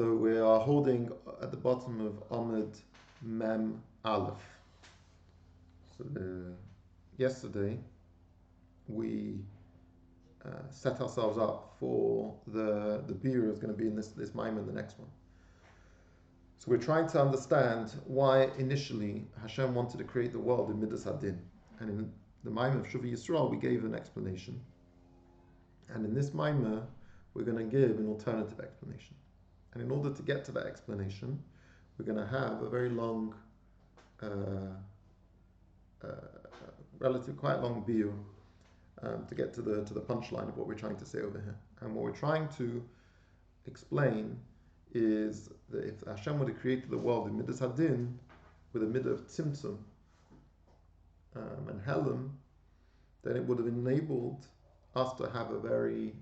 So we are holding at the bottom of Amud Mem Aleph. So yesterday we set ourselves up for the beer is going to be in this Maimon and the next one. So we're trying to understand why initially Hashem wanted to create the world in Midas Hadin. And in the Maimon of Shuvi Yisrael we gave an explanation. And in this Maimon we're going to give an alternative explanation. And in order to get to that explanation, we're going to have a very long, quite long view to get to the punchline of what we're trying to say over here. And what we're trying to explain is that if Hashem would have created the world in Midas Hadin with a midah of Tzimtzum and Helam, then it would have enabled us to have a very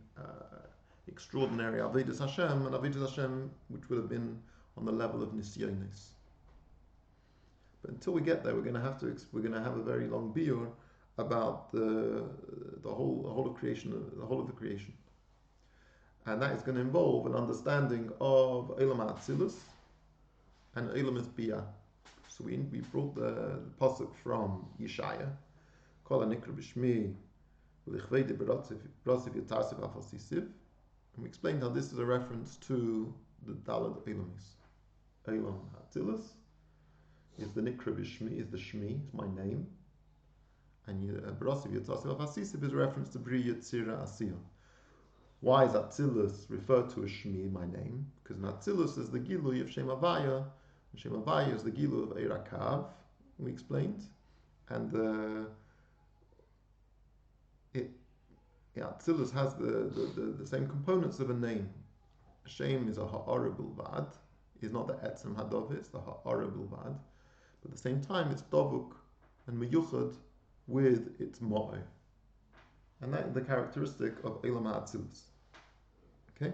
extraordinary Avodas Hashem, and Avodas Hashem which would have been on the level of Nisyonis. But until we get there, we're going to have a very long biur about the whole of creation, the whole of the creation, and that is going to involve an understanding of Olam HaAtzilus and Olam Bia. So we brought the pasuk from Yeshaya, Kol HaNikra B'Shmi V'Lichvei Brasiv Yitarsiv Afasisiv. And we explained how this is a reference to the Dalad Elamis. Elam Hatilus is the Nikra B'Shmi, is the Shmi, is my name. And Brasiv Yitzasiv Afasisiv is a reference to Bri Yetzira Asiyah. Why is Atzilus referred to as Shmi, my name? Because in Atzilus is the Gilui of Shem Havaya, and Shem Havaya is the Gilui of Eirakav, we explained. And Atzilus has the same components of a name. Shem is a ha'arabul vad, is not the etzem hadov, it's the ha'arabul vad. But at the same time, it's dovuk and meyuchad with its mo'e. And that is the characteristic of Elam HaAtzilus. Okay?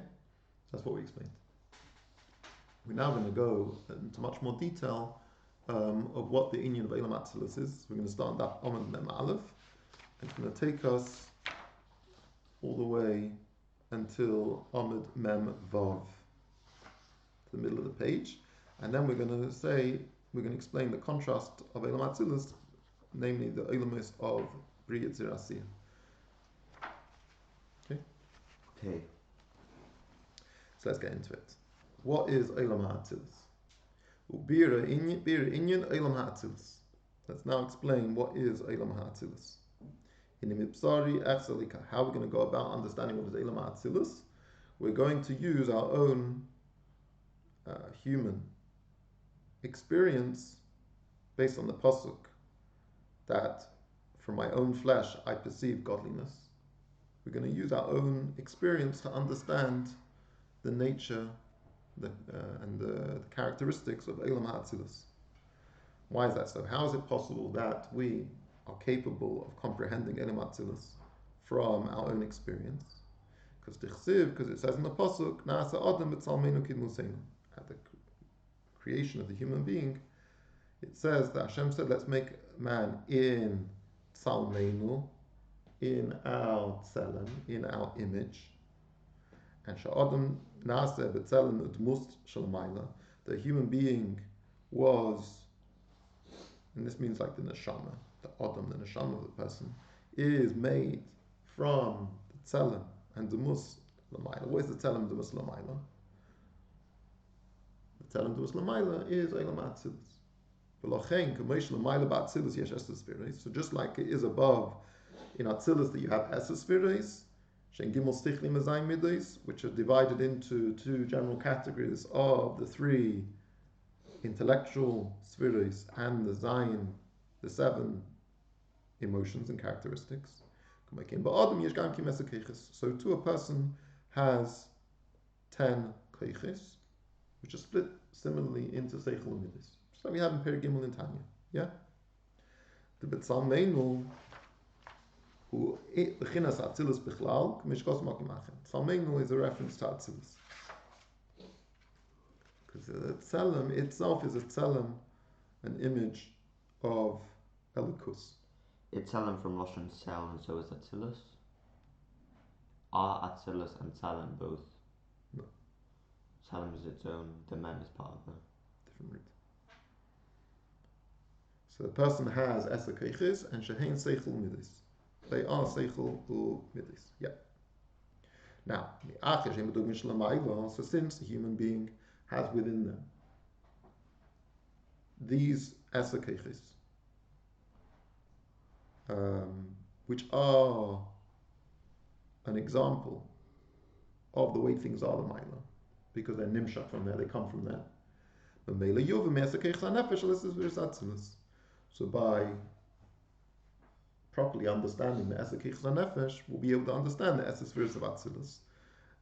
That's what we explained. We're now going to go into much more detail of what the inyan of Elam HaAtzilus is. We're going to start that Amud Mem Aleph. It's going to take us all the way until Amud Mem Vav, to the middle of the page, and then we're going to explain the contrast of Elam HaAtzilus, namely the Elamis of Bri Yetzira Asiyah. Okay. So let's get into it. What is Elam HaAtzilus? Bira inyan Elam HaAtzilus. Let's now explain what is Elam HaAtzilus. How we're going to go about understanding what is Elam HaAtzilus? We're going to use our own human experience based on the pasuk that from my own flesh I perceive godliness. We're going to use our own experience to understand the nature and the characteristics of Elam HaAtzilus. Why is that so? How is it possible that we are capable of comprehending Elam HaAtzilus from our own experience? Because it says in the pasuk, Na'asa Adam b'tzalmeinu kidmuseinu. At the creation of the human being, it says that Hashem said, let's make man in tzalmeinu, in our tzelem, in our image. And Sha'adam Na'asa b'tzelem udmus shalamayla. The human being was, and this means like the neshama, the Adam, the neshama of the person, is made from the tzelem and dumus lamayla. What is the tzelem dumus lamayla? The tzelem dumus lamayla is Elam HaAtzilus. So just like it is above in Atzilus that you have Esespheres, which are divided into two general categories of the three intellectual spheres and the Zayin, the seven emotions and characteristics. So too a person has 10 keiches, which are split similarly into Seichel and Midas. Just like we have in Perek Gimel in Tanya. Yeah? The B'tzalmeinu who Bechinas Atzilus Bichlal, Mishkos Makim Achem. Tzalmeinu is a reference to Atzilus. Because the Tzelem itself is a Tzelem, an image of Elikus. It's Tzelem from Lashon Tzel, and so is Atzilus. Are Atzilus and Tzelem both? No. Tzelem is its own, the mem is part of that. Different root. So the person has esakeiches and shehein seichel midis. They are seichel u midis. Yeah. Now, so since a human being has within them these esakeiches, which are an example of the way things are the Maila, because they're nimshak from there, they come from there. So by properly understanding the esakeiches nefesh, we'll be able to understand the esespheres of Atzilus,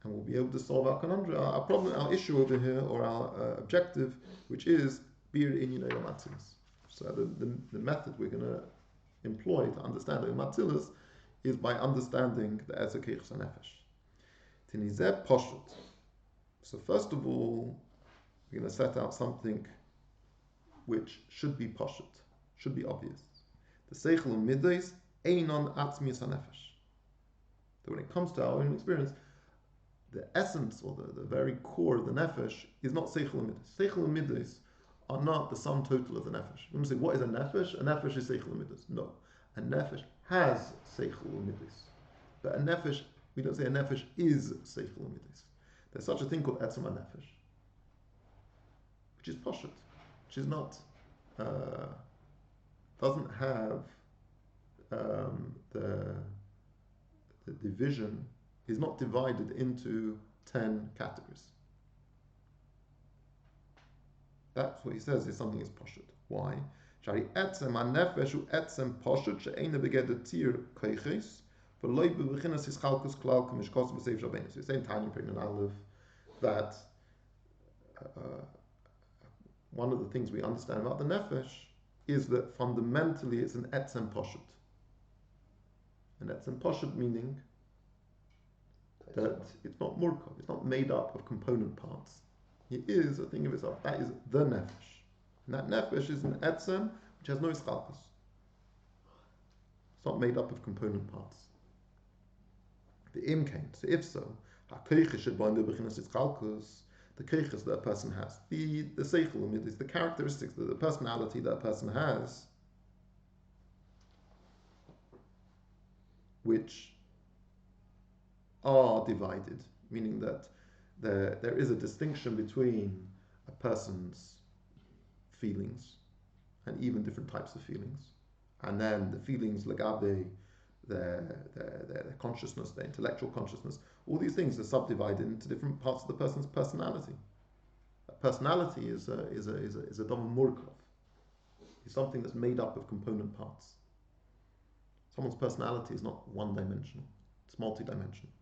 and we'll be able to solve our conundrum, our problem, our issue over here, or our objective, which is bir inyan Olam Atzilus. So the method we're going to employ to understand Olam Atzilus is by understanding the esakeiches nefesh. Tinizeh poshut. So first of all, we're going to set out something which should be poshut, should be obvious. The seichel midos einon atzmius hanefesh. So when it comes to our own experience, the essence or the very core of the nefesh is not seichel midos. Seichel midos are not the sum total of the nefesh. When we say what is a nefesh? A nefesh is seichel midos. No, a nefesh has seichel midos, but a nefesh, we don't say a nefesh is seichel midos. There's such a thing called etzem nefesh, which is poshut, which is not, doesn't have the division, is not divided into 10 categories. That's what he says is something is poshut. Why? Shari etzem nefesh u etzem poshut she'eina begeder tir koiches v'loi bebechinas hischalkus klal k'mishkos b'seif shabbeinu. So you're saying Tanya Pregnant Aleph that one of the things we understand about the nefesh is that fundamentally it's an etzem poshut. An etzem poshut meaning that it's not murkav, it's not made up of component parts. It is a thing of itself. That is the nefesh. And that nefesh is an etzem which has no ischalkus. It's not made up of component parts. The imkain. So if so, ha-koiches should bind the bechinas ischalkus. The koiches that a person has, the seichel is the characteristics, the personality that a person has, which are divided, meaning that there is a distinction between a person's feelings and even different types of feelings, and then the feelings legabe, their consciousness, their intellectual consciousness, all these things are subdivided into different parts of the person's personality. A personality is a davar murkav. It's something that's made up of component parts. Someone's personality is not one-dimensional; it's multi-dimensional.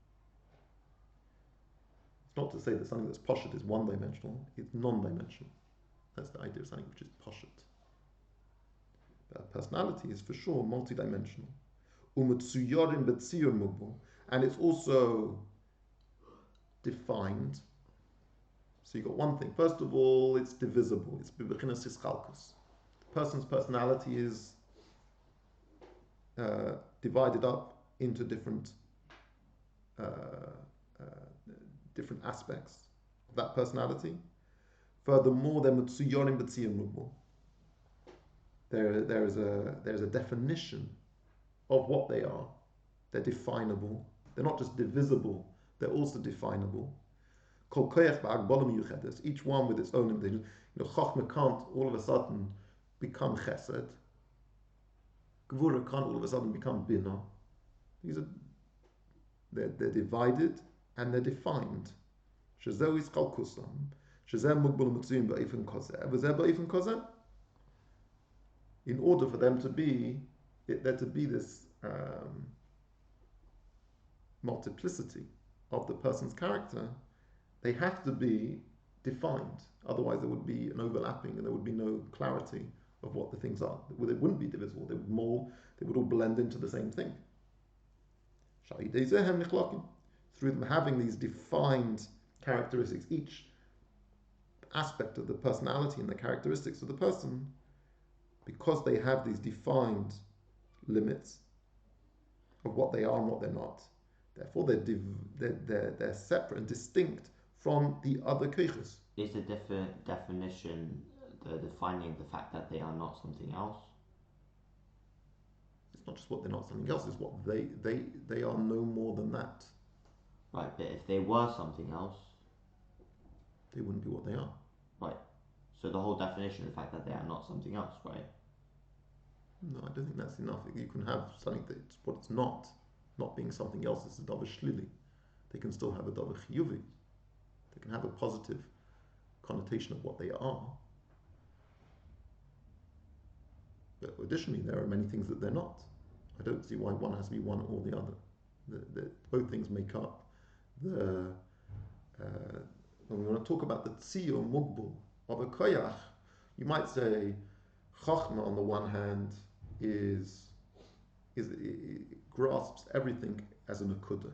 It's not to say that something that's poshut is one-dimensional; it's non-dimensional. That's the idea of something which is poshut. But a personality is for sure multi-dimensional. And it's also defined. So you got one thing. First of all, it's divisible. It's bebechinas hischalkus. The person's personality is divided up into different aspects of that personality. Furthermore, they're mitzuyorim b'tziyur mugmul. There is a definition of what they are. They're definable. They're not just divisible, they're also definable. Each one with its own individual. Chochmah can't all of a sudden become chesed. Gvura can't all of a sudden become bina. They're divided and they're defined. Shezeu is chalkusam. Shezeh mugbal mitzuyim ba'ifin kozeh. V'zeh ba'ifin kozeh. In order for them to be, there to be this multiplicity of the person's character, they have to be defined. Otherwise, there would be an overlapping and there would be no clarity of what the things are. Well, they wouldn't be divisible. They would all blend into the same thing. Through them having these defined characteristics, each aspect of the personality and the characteristics of the person, because they have these defined limits of what they are and what they're not, therefore they're separate and distinct from the other keiches. Is the definition the defining the fact that they are not something else? It's not just what they're not something else, it's what they are no more than that. Right, but if they were something else, they wouldn't be what they are. Right. So the whole definition is the fact that they are not something else, right? No, I don't think that's enough. You can have something that's what it's not. Not being something else is a davar shlili. They can still have a davar chiyuvi. They can have a positive connotation of what they are. But additionally, there are many things that they're not. I don't see why one has to be one or the other. Both things make up the. When we want to talk about the tziyur mugbul of a koyach, you might say chachma on the one hand is it grasps everything as a nakuda.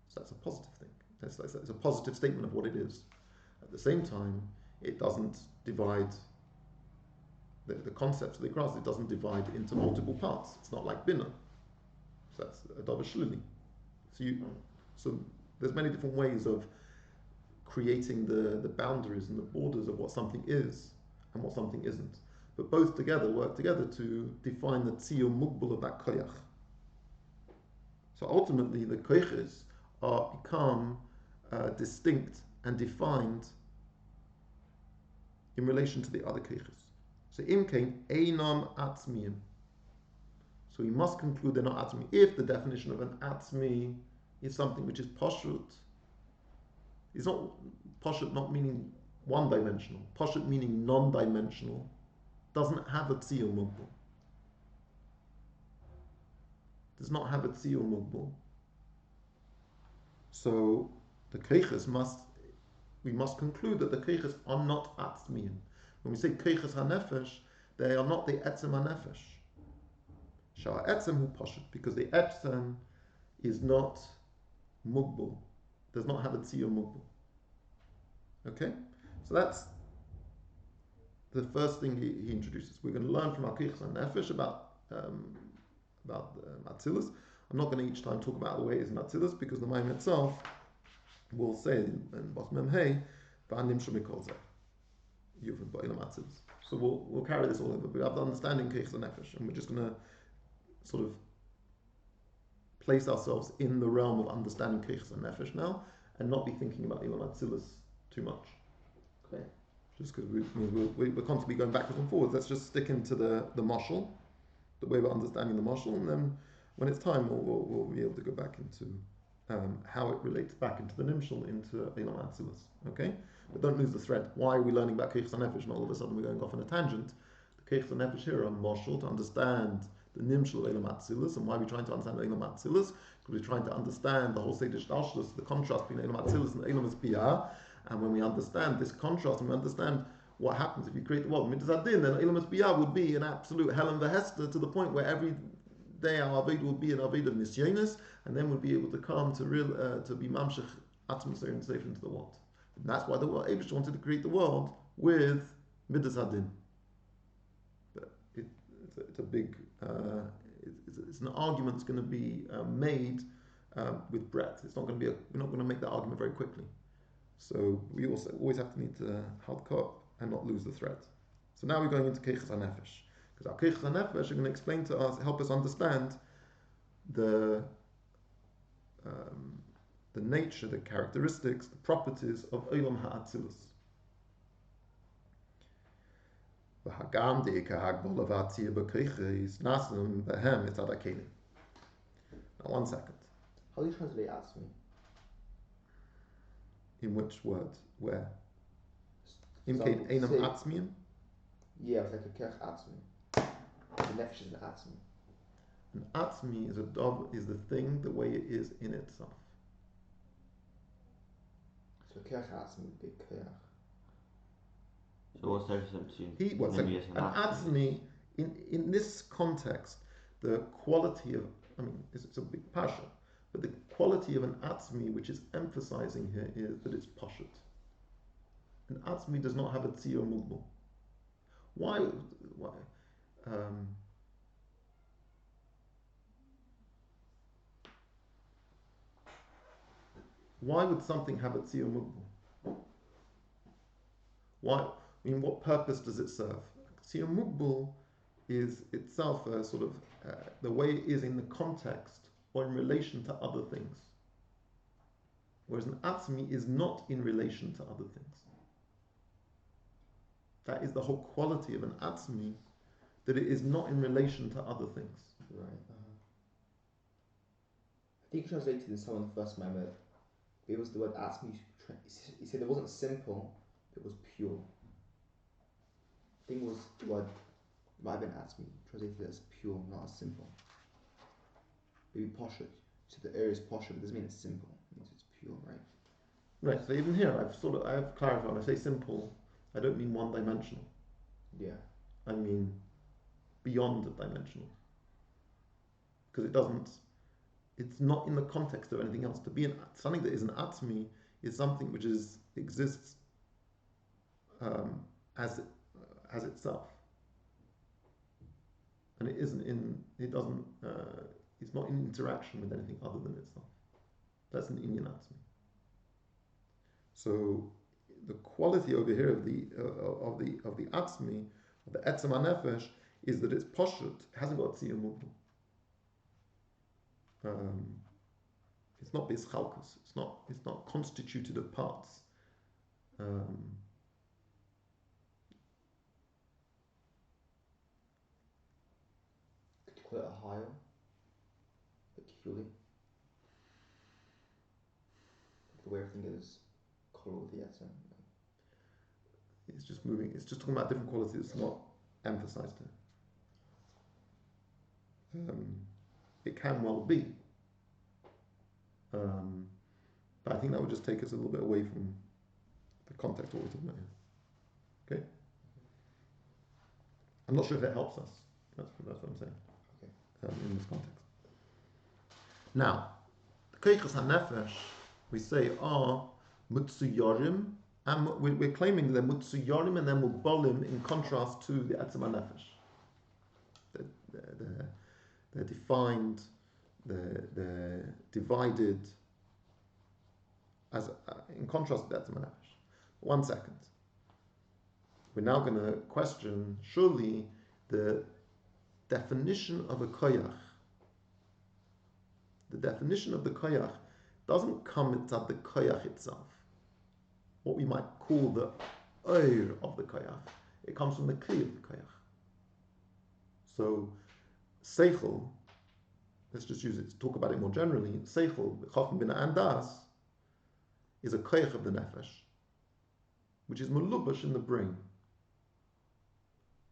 So that's a positive thing. It's a positive statement of what it is. At the same time, it doesn't divide the concepts they grasp. It doesn't divide into multiple parts. It's not like bina. So that's a davar shlili. So there's many different ways of creating the boundaries and the borders of what something is and what something isn't. But both together work together to define the tziyur mugbul of that koyach. So ultimately, the koyches become distinct and defined in relation to the other koyches. So imkein einam atzmiyim. So we must conclude they're not atzmi. If the definition of an atzmi is something which is pashut, it's not pashut not meaning one-dimensional. Pashut meaning non-dimensional. Doesn't have a tziyur mugbul. Does not have a tziyur mugbul. So the keiches we must conclude that the keiches are not atzmiyim. When we say keiches hanefesh, they are not the etzem hanefesh. Shah etzem hu pashut, because the etzem is not mugbul, does not have a tziyur mugbul. Okay, so that's the first thing he introduces. We're going to learn from our keiches hanefesh about Atzilus. I'm not going to each time talk about the way it is in Atzilus, because the Maimon itself will say in Bas Mem Hey, V'anim Shemikol Zeh, Yuvan Ba'ilam Atzilus. So we'll carry this all over. We have the understanding keiches hanefesh, and we're just going to sort of place ourselves in the realm of understanding keiches hanefesh now, and not be thinking about Ilam Atzilus too much. Okay. Just because we're constantly going backwards and forwards. Let's just stick into the mashal, the way we're understanding the mashal, and then when it's time, we'll be able to go back into how it relates back into the nimshal, into Ilam Atzilus. Okay? But don't lose the thread. Why are we learning about keiches hanefesh and all of a sudden we're going off on a tangent? The keiches hanefesh here are mashal to understand the nimshal of Ilam Atzilus. And why are we trying to understand Ilam Atzilus? Because we're trying to understand the whole Sedish Dalshlus, the contrast between Ilam Atzilus and Ilam Espiyah. And when we understand this contrast, and we understand what happens if you create the world, Midas Adin, then Ilam Espiyah would be an absolute hell and vehester, to the point where every day our Aved will be an Aved of Nisyonis, and then we'll be able to come to be Mamshech Atmospheric and safe into the world. And that's why the world Abish wanted to create the world with Midas Adin. But it's a big, it's an argument that's going to be made with breadth. It's not going to be we're not going to make that argument very quickly. So we also always have to need to halka and not lose the thread. So now we're going into keiches hanefesh, because our keiches hanefesh are going to explain to us, help us understand the nature, the characteristics, the properties of Olam Ha'atzilus. Now 1 second. How do you translate atzmi? In which word? Where? Imkein einam atzmiyim? Yeah, it's like a kech atzmi. The nefesh is an atzmi. An atzmi is the thing the way it is in itself. So kech atzmi would be kech. So what's the difference between an atzmi in this context, the quality of, it's a big pasha, but the quality of an atzmi which is emphasizing here is that it's pashut. An atzmi does not have a tziyur mugbul. Why? Why would something have a tziyur mugbal? Why? I mean, what purpose does it serve? Tziyur mugbal is itself a sort of the way it is in the context or in relation to other things. Whereas an atzmi is not in relation to other things. That is the whole quality of an atzmi, that it is not in relation to other things. Right. I think translated in some of the first Mehmet, it was the word atzmi. He said it wasn't simple, it was pure. I think it was the word, might have been atzmi, translated as pure, not as simple. Maybe poshut. So the air is poshut, but it doesn't mean it's simple. It means it's pure, right? Right, so even here I've clarified, when I say simple, I don't mean one dimensional. Yeah. I mean beyond dimensional. Because it's not in the context of anything else. To be something that is an atmi is something which exists as itself. And it's not in interaction with anything other than itself. That's an inyan atmi. So the quality over here of the atzmi, of the etzem hanefesh, is that it's poshut, it hasn't got tziyur mugbal. It's not bischalkus. It's not constituted of parts. Could you call it a hayal? A kuli? The way everything is colored with the etzem. It's just moving. It's just talking about different qualities. It's not emphasized here. It can well be. But I think that would just take us a little bit away from the context of what we're talking about here. Okay? I'm not sure if it helps us. That's what I'm saying. Okay. In this context. Now, the Keichas HaNefesh, we say, are Mutsuyorim, and we're claiming they're Mutsuyorim and they're Mugbolim in contrast to the Etzem HaNefesh. They're defined, they're divided as in contrast to Etzem HaNefesh. 1 second. We're now going to question, surely, the definition of a koyach. The definition of the koyach doesn't come inside the koyach itself, what we might call the oir of the koyach. It comes from the kli of the koyach. So, seichel, let's just use it to talk about it more generally. Seichel, chacham bina and das, is a koyach of the nefesh, which is mulubash in the brain.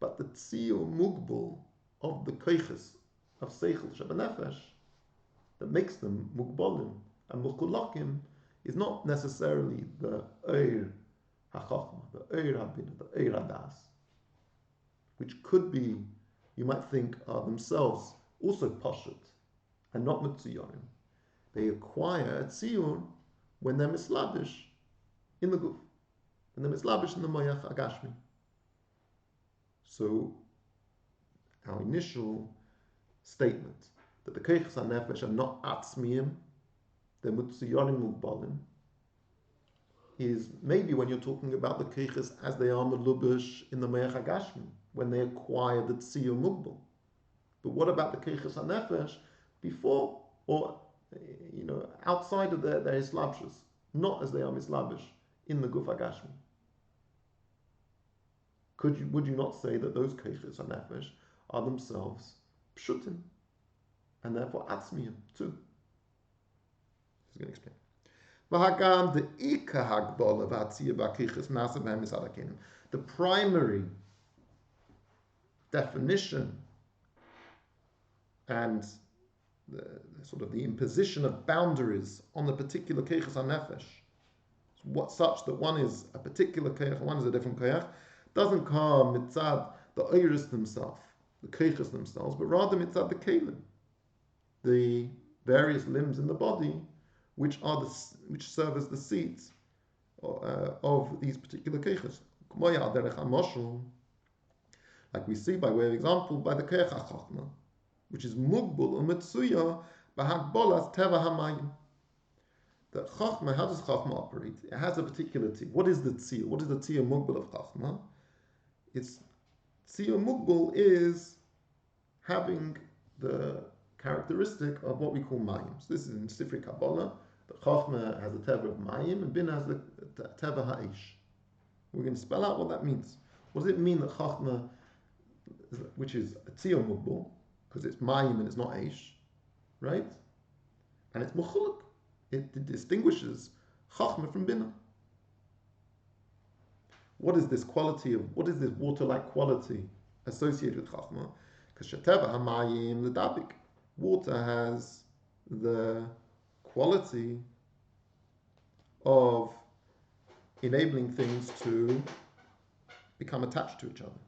But the tziyur mugbal of the koyches of seichel shabanefesh, that makes them mugbolim and mukulakim, is not necessarily the oir hachachma, the oir habina, the oir hadas, which could be, you might think, are themselves also pashut and not mitzuyorim. They acquire a tziyur when they're mislabish in the guf, when they're mislabish in the moyach agashmi. So, our initial statement that the keichas hanefesh are not atzmiyim, they're mutzuyorim mugbalim, is maybe when you're talking about the keichas as they are melubish in the moyach agashmi, when they acquire the tziyur mugbal. But what about the keichas hanefesh before, or outside of their islabshus, not as they are mislabish in the guf agashmi? Would you not say that those keichas hanefesh are themselves pshutim, and therefore atzmiyim too? He's going to explain. The primary definition and the sort of the imposition of boundaries on the particular keichas hanefesh, such that one is a particular keich and one is a different keich, doesn't come mitzad the oiris themselves, the keichas themselves, but rather mitzad the kelim, the various limbs in the body, which serve as the seats of these particular keichas. Like we see by way of example by the keich hachachma, which is mugbul u'metzuya b'hagbolas teva hamayim. that Chachma, how does Chachma operate? It has a particular tziyah. What is the tziyah? What is the tziyah mugbal of Chachma? It's tziyah mugbal is having the characteristic of what we call mayim. So this is in Sifrei Kabbalah. The Chachma has a teva of mayim, and Bina has the teva ha'ish. We're going to spell out what that means. What does it mean that Chachma, which is a tziyah mugbal, because it's mayim and it's not aish, right? And it's mukhuluk. It distinguishes Chachma from Bina. What is this quality of, what is this water-like quality associated with Chachma? Because Sheteva Hamayim Ledabik. Water has the quality of enabling things to become attached to each other.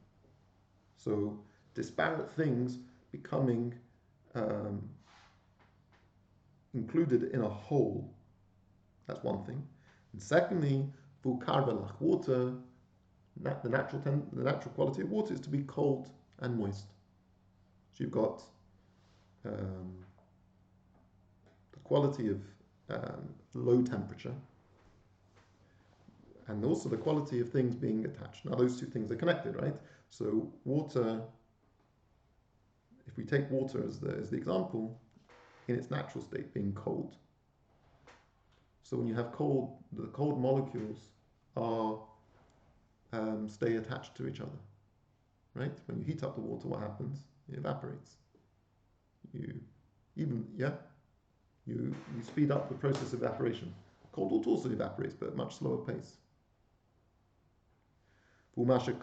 So disparate things becoming included in a whole. That's one thing. And secondly, Vukarvelach, water, the natural quality of water is to be cold and moist. So you've got the quality of low temperature, and also the quality of things being attached. Now those two things are connected, right? So water, if we take water as the example, in its natural state being cold. So when you have cold, the cold molecules are stay attached to each other, right? When you heat up the water, what happens? It evaporates. You speed up the process of evaporation. Cold water also evaporates, but at a much slower pace. How's that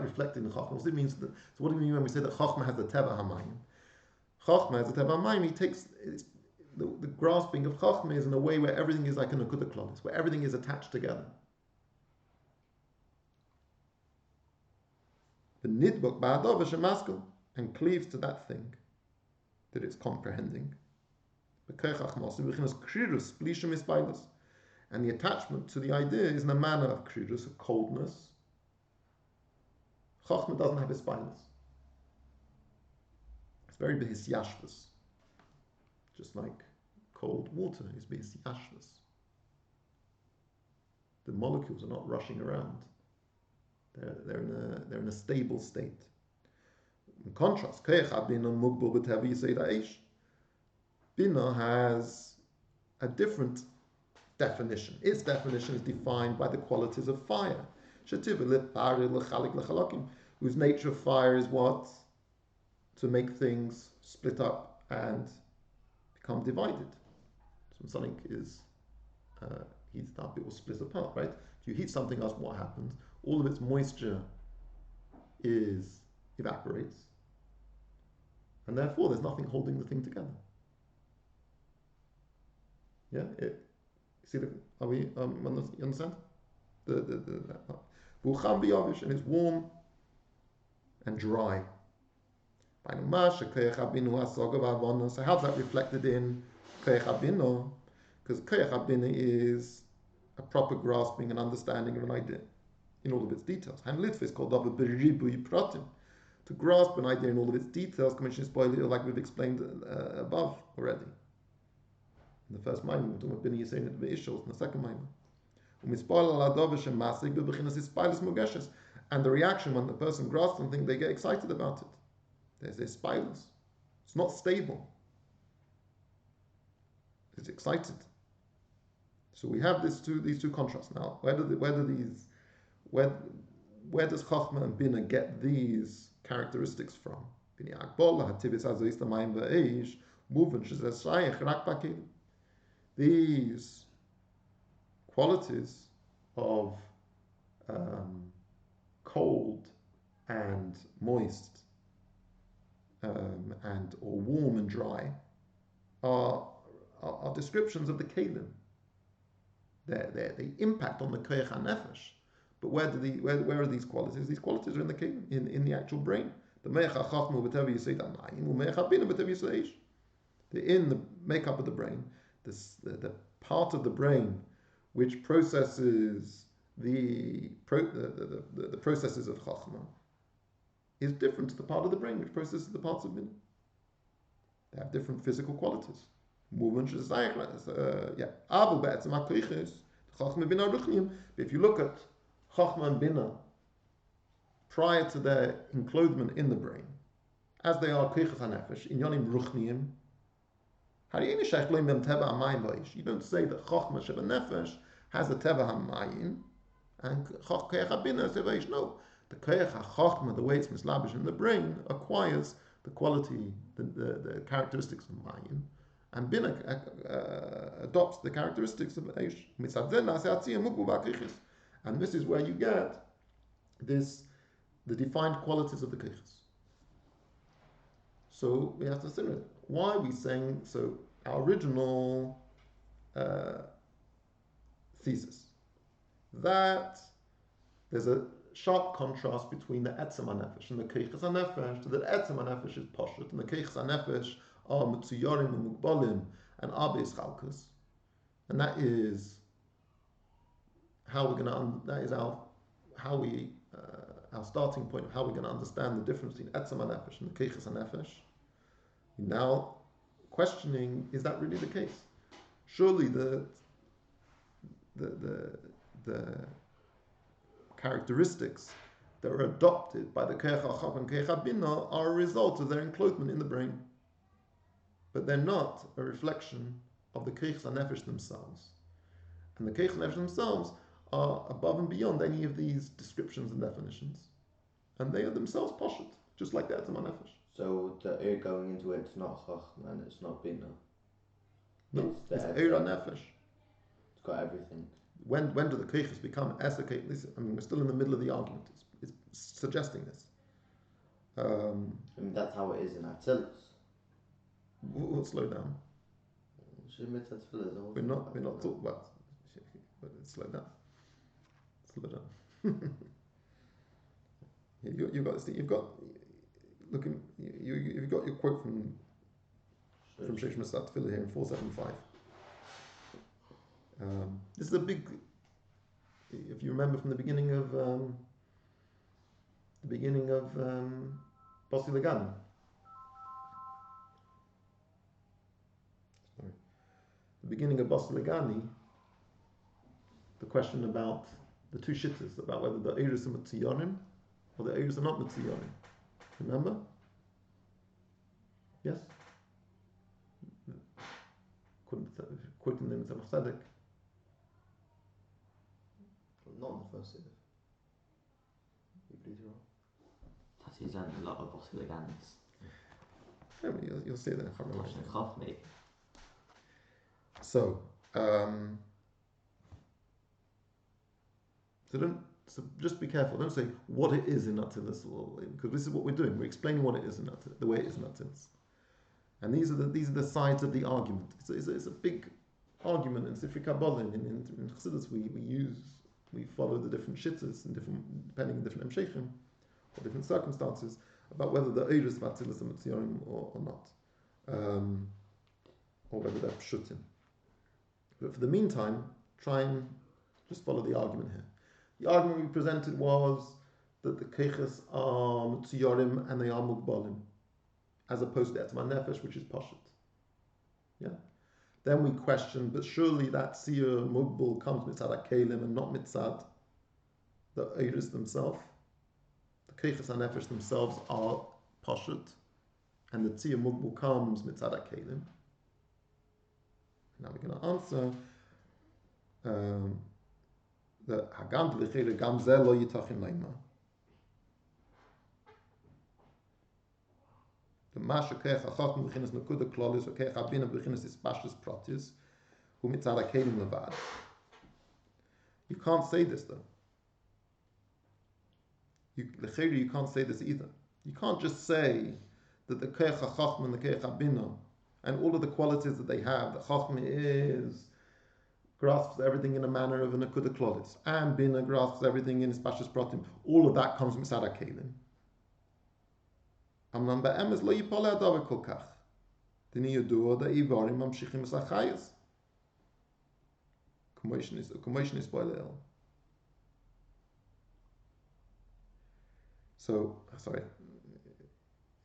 reflected in Chachma? What it means? So what do we mean when we say that Chachma has the Teva Hamayim? Chachma has the Teva Hamayim. He takes the grasping of Chachma is in a way where everything is like a Nekuda Klodis, where everything is attached together. The Nidbuk Ba'adov Shemaskal, and cleaves to that thing that it's comprehending. And the attachment to the idea is in a manner of kridus, of coldness. Chachma doesn't have his spineless. It's very behisyashvus. Just like cold water is behisyashvus. The molecules are not rushing around. They're in a stable state. In contrast, Bina has a different definition. Its definition is defined by the qualities of fire. Whose nature of fire is what? To make things split up and become divided. So when something is heated up, it will split apart, right? If you heat something else, what happens? All of its moisture evaporates, and therefore there's nothing holding the thing together. Yeah, see the? Are we? You understand? And it's warm and dry. So how's that reflected in Koyach Habino? Because Koyach Habino is a proper grasping and understanding of an idea in all of its details. And Litva is called to grasp an idea in all of its details, like we've explained above already. In the first Maimon, we're talking about Bini Yisrael and Ve'ishos in the second Maimon. And the reaction when the person grasps something, they get excited about it. There's a spilus. It's not stable. It's excited. So we have these two contrasts. Now, where does Chachma and Bina get these characteristics from? These qualities of cold and moist and or warm and dry are descriptions of the kelim. They impact on the koyach hanefesh. But where are these qualities? These qualities are in the kelim, in the actual brain. The me'ach hachachmu b'tev yisei damayim u'me'ach habina b'tev yisei. They're in the makeup of the brain. The part of the brain which processes the processes of Chachma is different to the part of the brain which processes the parts of Bina. They have different physical qualities. Movement is Abel be'etzem ha'koiches, Chachma Bina Ruchniim. But if you look at Chachma and Bina prior to their enclothement in the brain, as they are koiches hanefesh, in yonim ruchniim, you don't say that Chachma Sheba Nefesh has a Teva HaMayin and Koyach HaBina has a Teva. No, the Koyach HaChachma, the way it's mislabish in the brain, acquires the quality, the characteristics of Mayin, and Bina adopts the characteristics of Eish. And this is where you get the defined qualities of the Koyches. So we have to consider it. Why are we saying so? Our original thesis that there's a sharp contrast between the etzem hanefesh and the koiches hanefesh. So that etzem hanefesh is poshut and the koiches hanefesh are mitzuyorim and mugbalim and abeis chalkus, and that is how we're going to. That is our starting point of how we're going to understand the difference between etzem hanefesh and the koiches hanefesh. Now, questioning, is that really the case? Surely the characteristics that are adopted by the Koyach HaChachma and Koyach HaBina are a result of their enclothement in the brain, but they're not a reflection of the Koyach HaNefesh themselves. And the Koyach HaNefesh themselves are above and beyond any of these descriptions and definitions, and they are themselves poshut, just like the Etzem HaNefesh. So the air going into it's not Chachma and it's not Bina. No, it's Eir HaNefesh. It's got everything. When do the Koyches become Esek? I mean, we're still in the middle of the argument. It's suggesting this. I mean, that's how it is in Atzilus. We'll slow down. We're not talking about, but slow down. Slow down. You've got this thing. You've got your quote from Sheish Masat Tefillah here in 475. This is a big. If you remember from the beginning of Bossi Lagan. Sorry, the beginning of Bossi Lagani. The question about the two shittas, about whether the Eiros are Mitziyonim or the Eiros are not Mitziyonim. Remember? Yes? Quoting them as a Tzedek. Not in the first Siddur. You're wrong. He's done a lot of Bossi Lagans. Yeah, you'll see that. So, so just be careful. Don't say what it is in Atzilus, because this is what we're doing. We're explaining what it is in Atzilus, the way it is in Atzilus. And these are the sides of the argument. It's a big argument in Sifri Kabbalah. In Chassidus, we follow the different shittas and depending on different hemshechim or different circumstances about whether the Eiros of Atzilus are Mitziyonim or not, or whether they're pshutim. But for the meantime, try and just follow the argument here. The argument we presented was that the Koyches are Mitziyonim and they are Mugbalim, as opposed to Etzem HaNefesh, which is Pashut. Yeah. Then we questioned, but surely that Tzir Mugbal comes mitzad HaKelim and not mitzad the Eiros themselves. The Koyches HaNefesh themselves are Pashut, and the Tzir Mugbal comes mitzad HaKelim. Now we're going to answer the Hagam D'Lechere Gam Zeh Lo Yitachin Leima. The Masha Keich HaChachma B'chinas Nekuda Klolis or Keich HaBina B'chinas Ispashus Pratis Hu Mitzad HaKelim Levad. You can't say this though. L'Chere, you can't say this either. You can't just say that the Keich HaChachma and the Keich HaBina and all of the qualities that they have, the Chachma grasps everything in a manner of an Nekuda Klolis, and Bina grasps everything in Ispashus Pratim. All of that comes from Mitzad HaKelim. Amnam ba'emes lo yipol ha'davar kol kach. Dini yodua da ivarim mamshichim es ha'chayis. Commotion is boilel. So, sorry,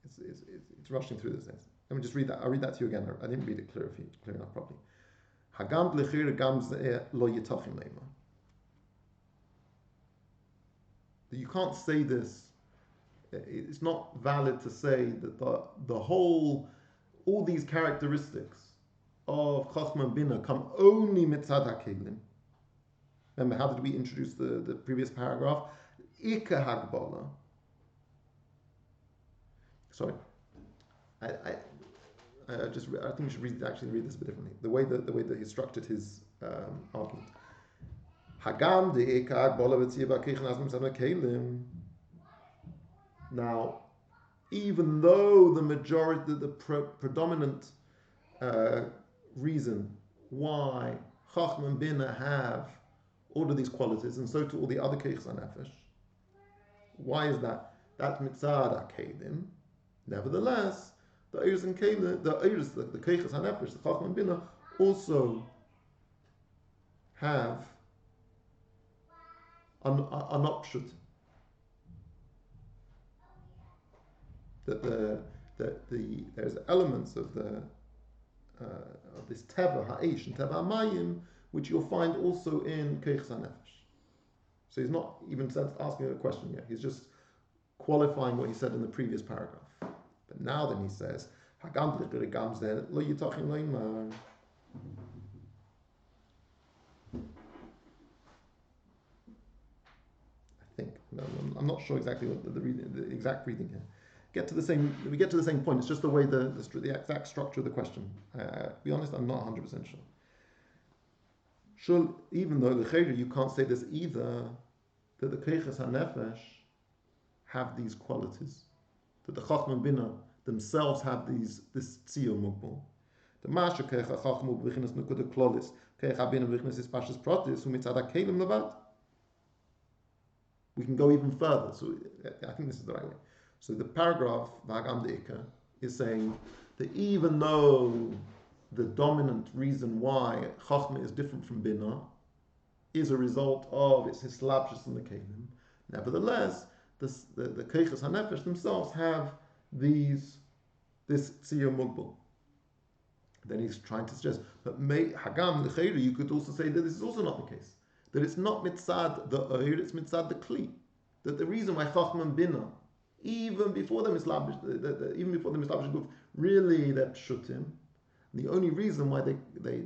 it's rushing through this. Let me just read that. I'll read that to you again. I didn't read it clear enough properly. Hagam l'chir gam lo yitachim leima. You can't say this. It's not valid to say that the whole, all these characteristics of Chachma and Bina come only mitzad hakelim. Remember, how did we introduce the previous paragraph? Ika hagbala. Sorry, I think we should actually read this a bit differently. The way that he structured his argument. Hagam de ika hagbala v'tziyah b'keichen as mitzad hakelim. Now, even though the majority, the predominant reason why Chachma and Bina have all of these qualities, and so to all the other Keiches HaNefesh, why is that? That's mitzad HaKeilim. Nevertheless, the Eiros and Keilim, the Keiches HaNefesh, the Chachma and Bina, also have an upshut. That there's elements of of this teva ha'esh and teva ha'mayim which you'll find also in Keiches HaNefesh. So he's not even asking a question yet. He's just qualifying what he said in the previous paragraph. But now then he says, Hagam l'chir zeh lo yitachim leimar. I think I'm not sure exactly what the exact reading here. We get to the same point. It's just the way the exact structure of the question. To be honest, I'm not 100% sure. Sure, even though the Chayre, you can't say this either, that the Keiches HaNefesh have these qualities, that the Chachma and Bina themselves have this Tziyah Mugbal. The Masha Keich HaChachma B'chinas Nukuda Klolis, Keich HaBina B'chinas Ispashas Protis, U'mitzad HaKeilim Levad. We can go even further. So I think this is the right way. So the paragraph, V'hagam de'ika, is saying that even though the dominant reason why Chachma is different from Bina is a result of its hislapshus in the Kelim, nevertheless, the Keiches HaNefesh themselves have this Tziyah Mugbal. Then he's trying to suggest, but Hagam l'cheiru, you could also say that this is also not the case. That it's not mitzad the oir, it's mitzad the kli. That the reason why Chachma and Bina, even before the mislabish guf, really they're pshutim. The only reason why they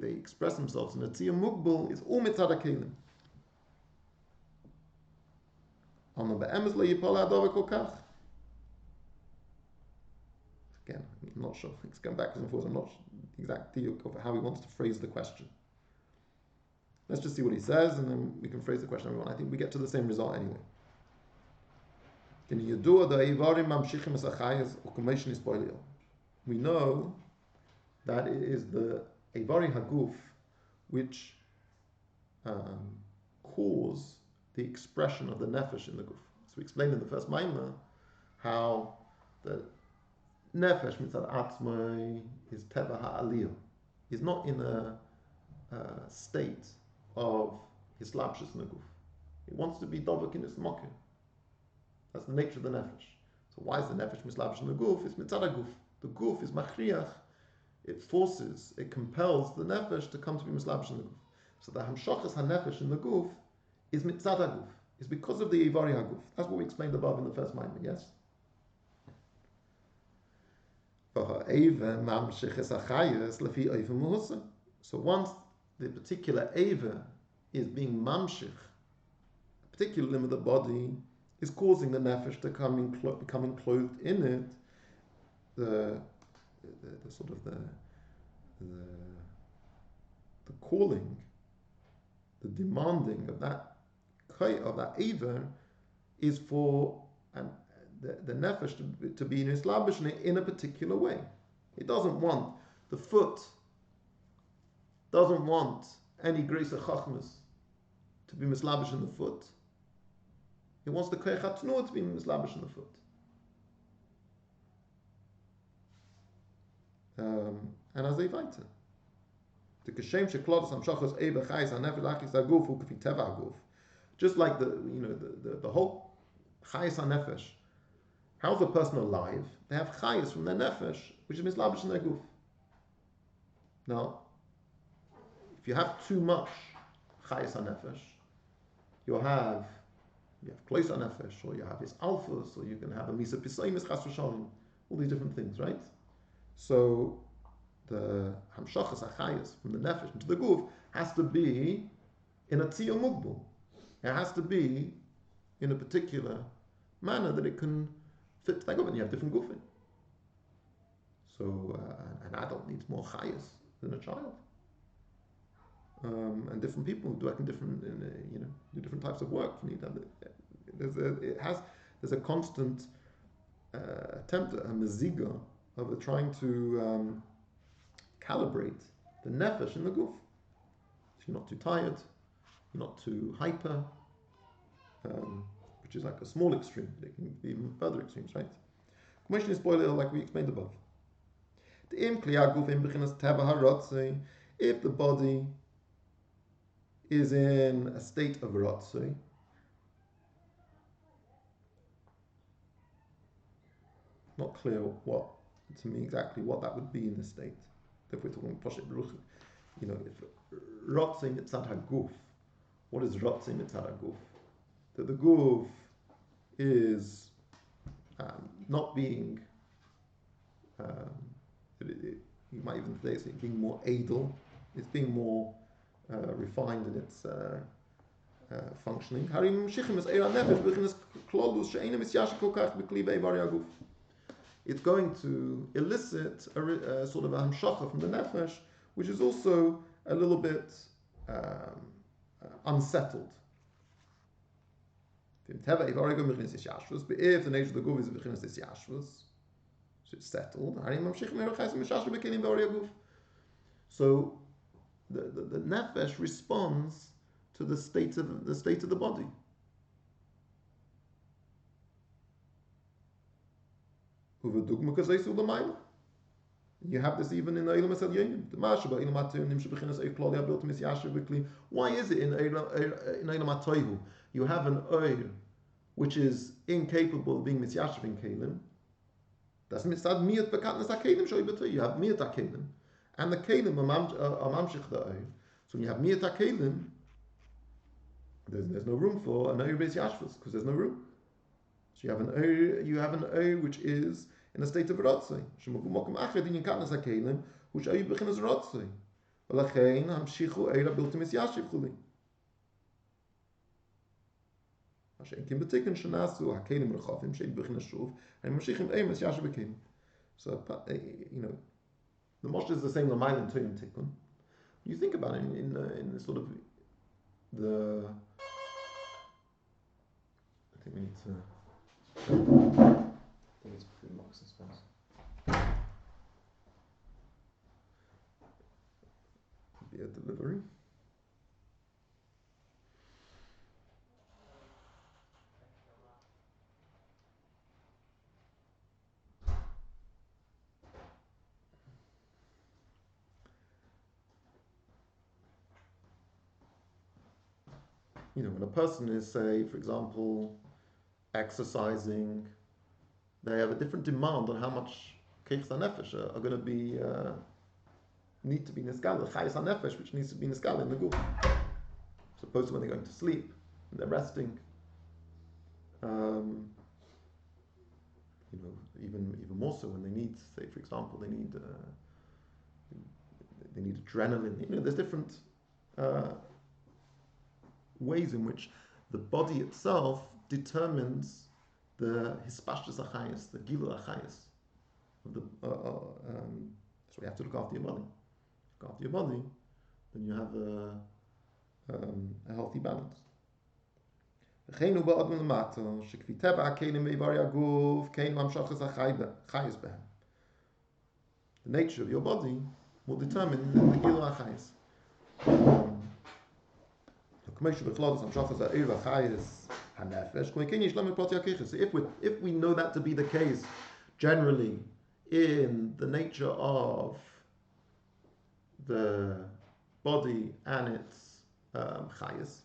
express themselves in a tziyah mugbal is all mitzad hakelim. Again, I'm not sure. It's going backwards and forwards. I'm not exactly of how he wants to phrase the question. Let's just see what he says, and then we can phrase the question everyone. I think we get to the same result anyway. We know that it is the Eivari Haguf which cause the expression of the Nefesh in the Guf. So we explained in the first Maimah how the Nefesh mitzad atzmai is Teva Ha'aliyah. He's not in a state of his slapshus in the Guf. He wants to be Dovak in his Mokim. That's the nature of the Nefesh. So why is the Nefesh mislapshus in the Guf? It's mitzad Haguf. The Guf is Machriach. It forces, it compels the Nefesh to come to be mislapshus in the Guf. So the hemshekh HaNefesh in the Guf is mitzad Haguf. It's because of the Eivari Haguf. That's what we explained above in the first Maimah, yes? So once the particular Eva is being mamshich, a particular limb of the body is causing the nefesh to become enclosed in it, the sort of the calling, the demanding of that Eva is for the nefesh to be in islabish in a particular way. It doesn't want the foot, doesn't want any grace of chachmas to be mislabish in the foot. It wants the koyach hatnur to be mislabish in the foot. And as they fight it, the kashem sheklodos hamshachos eva chayis hanefesh lachis haguf hu k'fi teva haguf. Just like the whole chayis hanefesh How's a person alive? They have chayas from their nefesh, which is mislabish in their guf. Now, if you have too much chayas on nefesh, you have klois on nefesh, or you have his alphas, or you can have a misa pisaimis chas v'shalom, all these different things, right? So the hamshachas achayas from the nefesh into the guf has to be in a tziyah mugbul. It has to be in a particular manner that it can fit that guf, and you have different gufin. So an adult needs more chayas than a child, and different people do like in different, do different types of work. You need that. There's a constant attempt, a meziga, of trying to calibrate the nefesh in the guf. So you're not too tired, you're not too hyper, which is like a small extreme. They can be even further extremes, right? Commission is spoiler, like we explained above. If the body is in a state of ratzoi, not clear to me exactly what that would be in this state. If we're talking poshet beruch, if ratzoi mitzad haguf, what is ratzoi mitzad haguf? That the guf is not being, you might even say it's being more edel, it's being more refined in its functioning. It's going to elicit a sort of a hemshekh from the nefesh, which is also a little bit unsettled. If the nature of the guf is b'chinas is yashvus, so it's settled. So the nefesh responds to the state of the body. You have this even in the Eilam Asad Yonim. Why is it in Eilam Atoihu you have an oil which is incapable of being misyashiv in kelim? That's mitzad miyat bekatnas hakelim shoy b'toy. You have miyat hakelim, and the kelim are mamshich the oil. So when you have miyat hakelim, there's no room for an oil misyashivus because there's no room. So you have an oil which is in a state of rotzei. Shemavu mokum achad in katnas hakelim, which oil bechinas rotzei. V'lachein hamshichu oil bilti misyashiv chuli. So the Moshe is the same Lamail and Tuyim Tikkun. You think about it in the sort of the. I think we need to. I think it's between Marks and Spencer. Be a delivery. When a person is, say, for example, exercising, they have a different demand on how much keichs hanefesh are going to be need to be niskal, the chayis hanefesh, which needs to be niskal in the guf. Suppose when they're going to sleep and they're resting, even more so when they need, say, for example, they need adrenaline. There's different ways in which the body itself determines the hispashtus achayis, the gilu achayis of the. So you have to look after your body. Look after your body, then you have a healthy balance. The nature of your body will determine the gilu achayis. If we know that to be the case generally in the nature of the body and its chayas,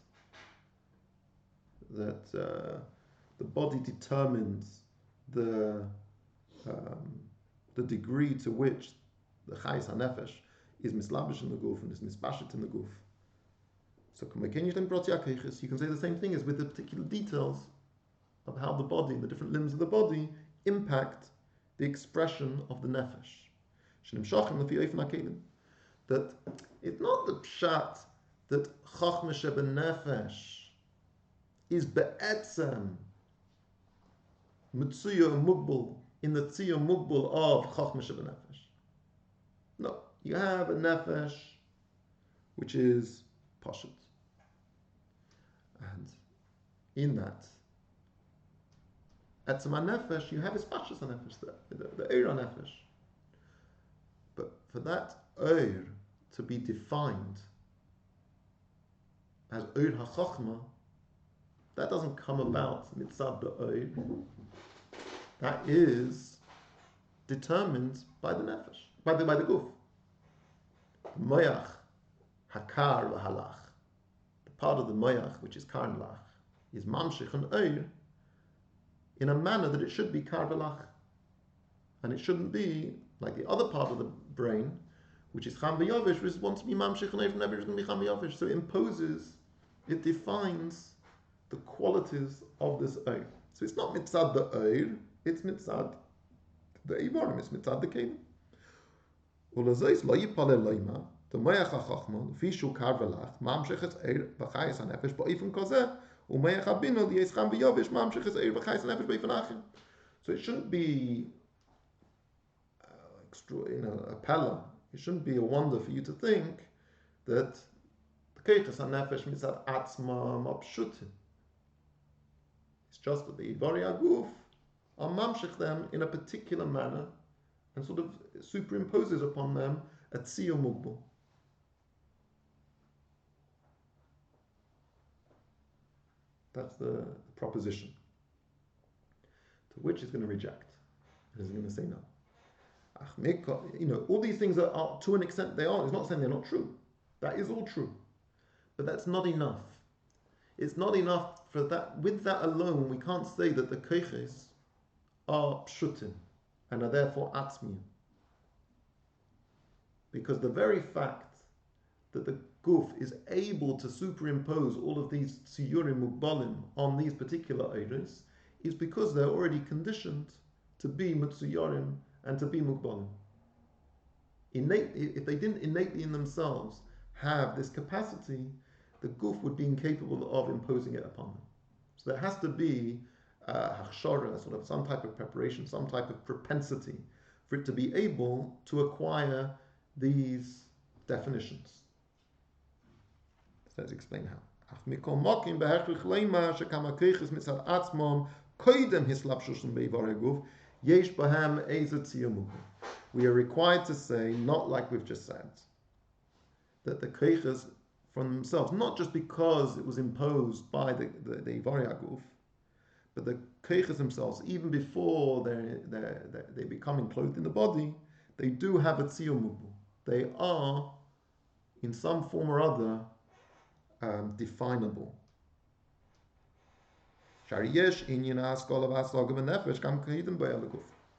that the body determines the degree to which the chayes hanefesh is mislabish in the guf and is mispashit in the guf. So you can say the same thing as with the particular details of how the body, the different limbs of the body, impact the expression of the nefesh. That it's not the pshat that chachma sheben nefesh is be'etzem mitzuya mugbul in the tziya mugbul of chachma sheben nefesh. No, you have a nefesh which is pashut, and in that etzem nefesh you have his pashut nefesh, the eir nefesh. But for that eir to be defined as eir hachachma, that doesn't come about mitzad the eir. That is determined by the nefesh, by the guf. Moyach hakar v'halach, the part of the moyach which is kar and lach, is mamshich and eir in a manner that it should be kar v'lach, and it shouldn't be like the other part of the brain, which is cham v'yavish, which wants to be mamshich and eir, and never is going to be cham v'yavish. So it imposes, it defines the qualities of this eir. So it's not mitzad the eir, it's mitzad the ivarim, it's mitzad the kelim. Ulazais lo yipale loima, the moyach hachachma, fishu kar v'lach, mamshich es eir v'chayis hanefesh ba'ifun kozeh, u'moyach habino liyes cham v'yavish, mamshich es eir v'chayis hanefesh ba'ifun achim. So it shouldn't be a pella. It shouldn't be a wonder for you to think that the keiches hanefesh mitzad atzma mapshutin. It's just that the ivari aguf are mamshich them in a particular manner and sort of superimposes upon them a tziyah mugbal. That's the proposition, to which he's going to reject. He's going to say no. All these things are to an extent they are. It's not saying they're not true. That is all true, but that's not enough. It's not enough for that. With that alone, we can't say that the keiches are pshutim and are therefore atzmiyim, because the very fact that the guf is able to superimpose all of these tziyurim mugbalim on these particular eiros is because they're already conditioned to be mitzuyarim and to be mugbalim. If they didn't innately in themselves have this capacity, the guf would be incapable of imposing it upon them. So there has to be hachshara, sort of some type of preparation, some type of propensity for it to be able to acquire these definitions. So let's explain how. We are required to say, not like we've just said, that the keiches from themselves, not just because it was imposed by the ivari aguf, but the keiches themselves, even before they become enclosed in the body, they do have a tziyah mugbu. They are, in some form or other, definable.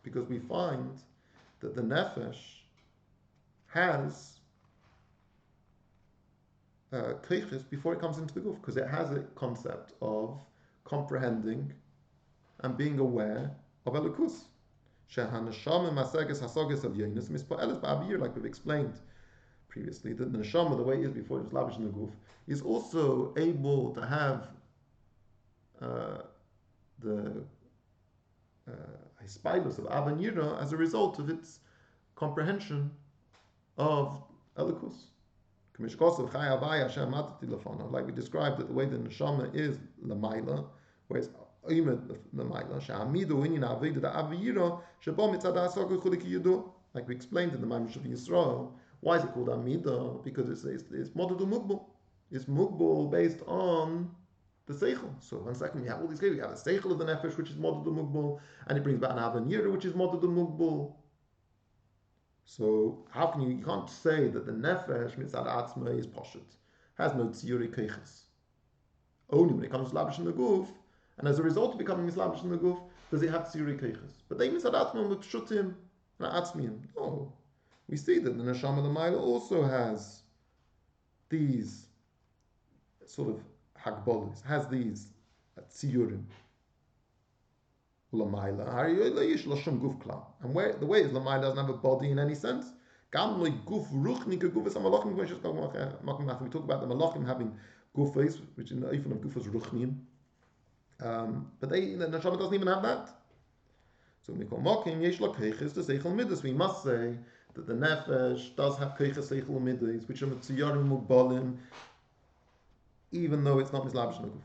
Because we find that the nefesh has keiches before it comes into the guf, because it has a concept of comprehending and being aware of elokus. Like we've explained previously, that the neshama, the way it is before it was lavish in the guf, is also able to have the hispilus of Av and Yira as a result of its comprehension of elokus. Like we described, that the way the neshama is lamaila, whereas like we explained in the Maimon of Yisrael, why is it called Amida? Because it's modadu mugbal. It's mugbal based on the seichel. So one second, we have all these cases. We have the seichel of the nefesh, which is modadu mugbal, and it brings back an avanira, which is modadu mugbal. So how can you can't say that the nefesh mitzad atzma is poshut, has no tziyuri keiches. Only when it comes to lavish in the guf, and as a result of becoming lavish in the guf, Does it have tziri keiches? But they misadatman with pshutim and atzmiim. No. We see that the neshama l'mayla also has these sort of hagbolis, has these tziyurim. L'mayla. And where the way is l'mayla doesn't have a body in any sense. We talk about the malachim having gufes, which in the ifan of gufas ruchnim. But the neshama doesn't even have that. So we must say that the nefesh does have keiches seichel midas, which are mitziyarim mugbalim, even though it's not mislabish naguf.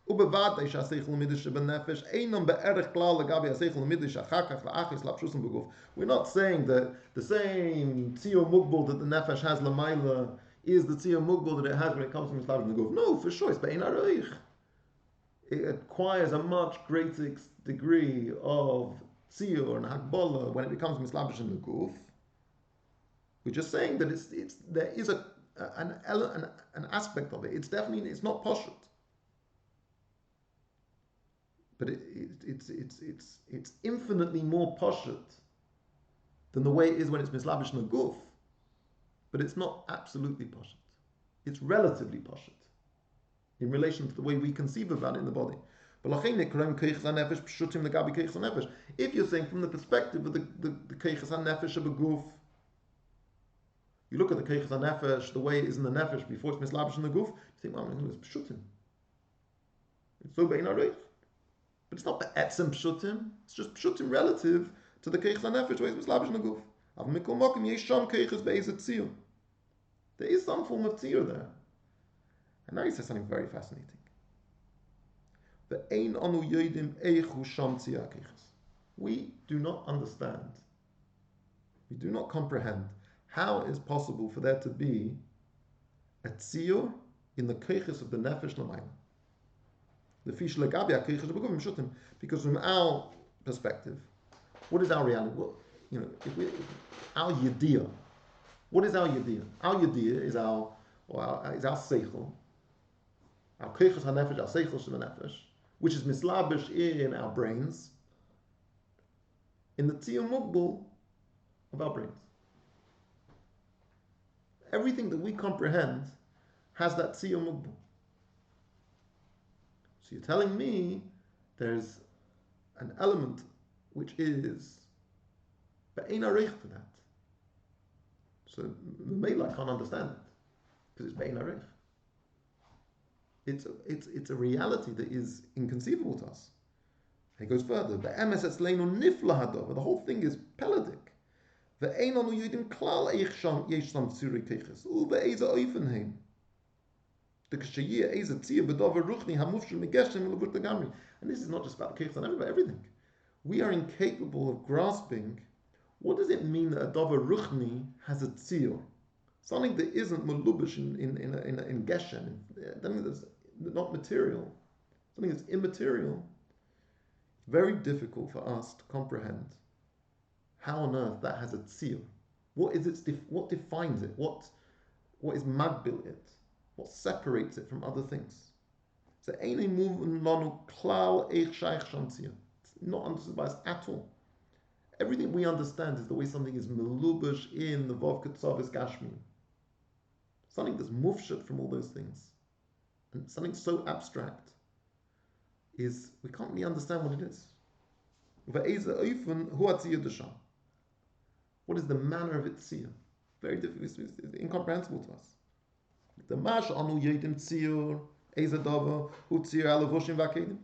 Ubevadei shaseichel midas shebenefesh einam be'erich klal legabi haseichel midas shachakach la'achis lapshusim beguf. We're not saying that the same tziyur mugbal that the nefesh has lamaila is the tziyur mugbal that it has when it comes to mislabish naguf. No, for sure, it's be'ein aroich. It acquires a much greater degree of tziyur and hakbala when it becomes mislabish in the guf. We're just saying that there is an aspect of it. It's definitely, it's not poshut, but it's infinitely more poshut than the way it is when it's mislabish in the guf. But it's not absolutely poshut. It's relatively poshut in relation to the way we conceive about it in the body. If you're saying from the perspective of the keiches hanefesh of a guf, you look at the keiches hanefesh, the way it is in the nefesh before it's mislabish in the guf, you think, well, it's pshutim. It's so bein areich. But it's not be'etzem pshutim, it's just pshutim relative to the keiches hanefesh where it's mislabish in the guf. There is some form of tziyur there. And now he says something very fascinating. We do not understand, we do not comprehend how it is possible for there to be a tziyur in the keiches of the nefesh l'mayla. The fish legabi keiches of beguvim shutim. Because from our perspective, what is our reality? Well, our yediyah. What is our yediyah? Our yediyah is our seichel. Our keiches hanefesh, our seichel shel nefesh, which is mislabish in our brains, in the tziyur mugbal of our brains. Everything that we comprehend has that tziyur mugbal. So you're telling me there's an element which is be'ein areich to that. So the Mela can't understand it because it's be'ein areich. It's a reality that is inconceivable to us. And he goes further. The whole thing is peladic. And this is not just about the keiches and everything. We are incapable of grasping what does it mean that a davar ruchni has a tziyur, something that isn't melubish in geshem, something that's not material, something that's immaterial. Very difficult for us to comprehend how on earth that has a tziyur. What is its? What defines it? What is magbil it? What separates it from other things? So it's not understood by us at all. Everything we understand is the way something is melubish in the vav ketzavis gashmi. Something that's mufshat from all those things. And something so abstract is, we can't really understand what it is. What is the manner of its tziyur? Very difficult, it's incomprehensible to us. The mash anu yedim tziyur, ezadava, hu tziyur alavushim vakedim.